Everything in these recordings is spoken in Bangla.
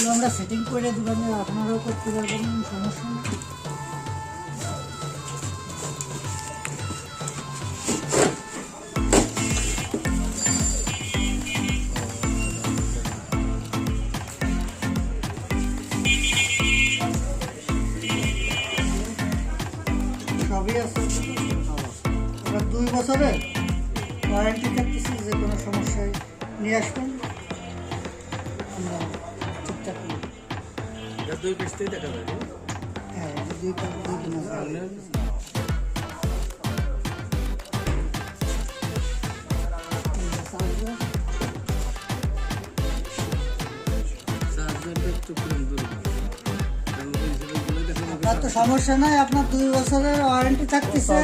এগুলো আমরা সেটিং করে দোকানে আপনারাও করতে পারবেন, সমস্যা নেই। সবই আছে। এবার 2 বছরের ওয়ারেন্টি থাকতেছি, যে কোনো সমস্যায় নিয়ে আসবেন, আমরা ঠিকঠাক করি। দুই কিস্তিতে দেখা যাবে। হ্যাঁ, 2 মাস আপনার তো সমস্যা নাই, আপনার 2 বছরের ওয়ারেন্টি থাকতেছে।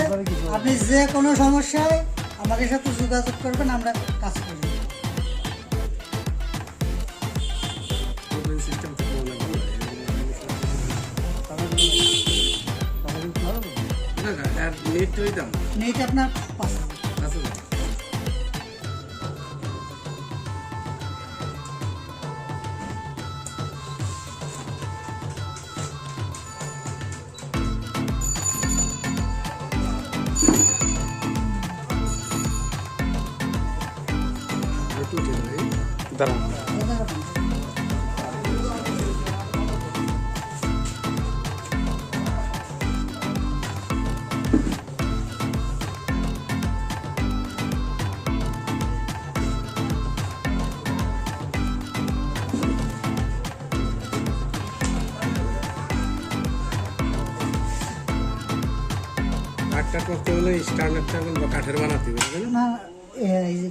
আপনি যে কোনো সমস্যায় আমাদের সাথে যোগাযোগ করবেন, আমরা কাজ করি। নেট আপনার 5,000। কাঠটা করতে হলে স্টার্নারটা কাঠের বানাতে হবে না, এই যে